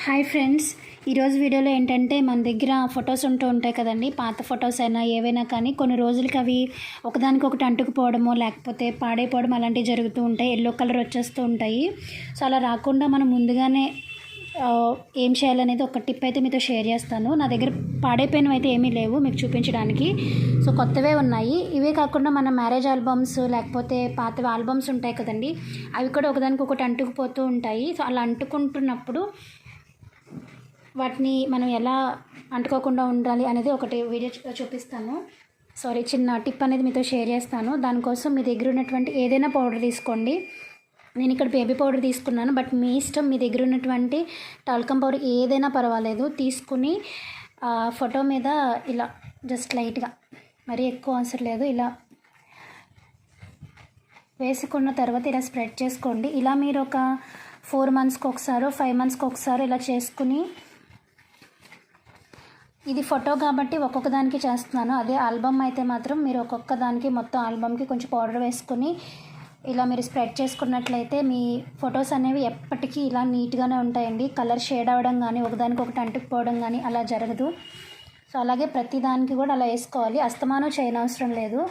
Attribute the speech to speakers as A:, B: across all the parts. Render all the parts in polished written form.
A: Hi friends, ఈరోజు వీడియోలో ఏంటంటే మన దగ్గర ఫొటోస్ ఉంటూ ఉంటాయి కదండి. పాత ఫొటోస్ అయినా ఏవైనా కానీ కొన్ని రోజులకి అవి ఒకదానికొకటి అంటుకుపోవడమో లేకపోతే పాడైపోవడం అలాంటివి జరుగుతూ ఉంటాయి. ఎల్లో కలర్ వచ్చేస్తూ ఉంటాయి. సో అలా రాకుండా మనం ముందుగానే ఏం చేయాలనేది ఒక టిప్ అయితే మీతో షేర్ చేస్తాను. నా దగ్గర పాడైపోయినవి అయితే ఏమీ లేవు మీకు చూపించడానికి. సో కొత్తవే ఉన్నాయి. ఇవే కాకుండా మన మ్యారేజ్ ఆల్బమ్స్ లేకపోతే పాత ఆల్బమ్స్ ఉంటాయి కదండి, అవి కూడా ఒకదానికొకటి అంటుకుపోతూ ఉంటాయి. సో అలా అంటుకుంటున్నప్పుడు వాటిని మనం ఎలా అంటుకోకుండా ఉండాలి అనేది ఒకటి వీడియో చూపిస్తాను. చిన్న టిప్ అనేది మీతో షేర్ చేస్తాను. దానికోసం మీ దగ్గర ఉన్నటువంటి ఏదైనా పౌడర్ తీసుకోండి. నేను ఇక్కడ బేబీ పౌడర్ తీసుకున్నాను, బట్ మీ ఇష్టం. మీ దగ్గర ఉన్నటువంటి టాల్కమ్ పౌడర్ ఏదైనా పర్వాలేదు. తీసుకుని ఫోటో మీద ఇలా జస్ట్ లైట్గా, మరీ ఎక్కువ అవసరం లేదు, ఇలా వేసుకున్న తర్వాత ఇలా స్ప్రెడ్ చేసుకోండి. ఇలా మీరు ఒక 4 మంత్స్కి ఒకసారో 5 మంత్స్కి ఒకసారి ఇలా చేసుకుని, ఇది ఫోటో కాబట్టి ఒక్కొక్క దానికి చేస్తున్నాను. అదే ఆల్బమ్ అయితే మాత్రం మీరు ఒక్కొక్క దానికి మొత్తం ఆల్బమ్కి కొంచెం పౌడర్ వేసుకుని ఇలా మీరు స్ప్రెడ్ చేసుకున్నట్లయితే మీ ఫొటోస్ అనేవి ఎప్పటికీ ఇలా నీట్గానే ఉంటాయండి. కలర్ షేడ్ అవ్వడం కానీ ఒకదానికొకటి అంటుకుపోవడం కానీ అలా జరగదు. సో అలాగే ప్రతి దానికి కూడా అలా వేసుకోవాలి. అస్తమానం చేయనవసరం లేదు.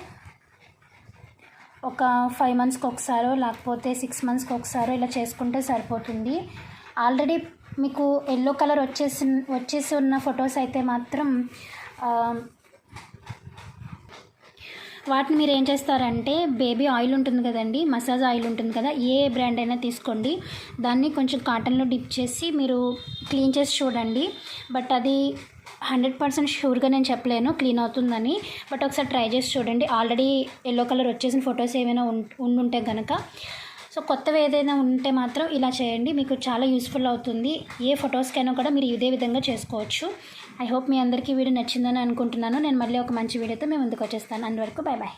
A: ఒక 5 మంత్స్కి ఒకసారో లేకపోతే 6 మంత్స్కి ఒకసారో ఇలా చేసుకుంటే సరిపోతుంది. ఆల్రెడీ మీకు ఎల్లో కలర్ వచ్చేసి ఉన్న ఫొటోస్ అయితే మాత్రం వాటిని మీరు ఏం చేస్తారంటే, బేబీ ఆయిల్ ఉంటుంది కదండి, మసాజ్ ఆయిల్ ఉంటుంది కదా, ఏ బ్రాండ్ అయినా తీసుకోండి. దాన్ని కొంచెం కాటన్లో డిప్ చేసి మీరు క్లీన్ చేసి చూడండి. బట్ అది 100% షూర్గా నేను చెప్పలేను క్లీన్ అవుతుందని, బట్ ఒకసారి ట్రై చేసి చూడండి. ఆల్రెడీ ఎల్లో కలర్ వచ్చేసిన ఫొటోస్ ఏమైనా ఉండుంటే కనుక. సో కొత్తవి ఏదైనా ఉంటే మాత్రం ఇలా చేయండి, మీకు చాలా యూస్ఫుల్ అవుతుంది. ఏ ఫొటోస్కైనా కూడా మీరు ఇదే విధంగా చేసుకోవచ్చు. ఐ హోప్ మీ అందరికీ వీడియో నచ్చిందని అనుకుంటున్నాను. నేను మళ్ళీ ఒక మంచి వీడియోతో మేము ముందుకు వచ్చేస్తాను. అందువరకు బాయ్ బాయ్.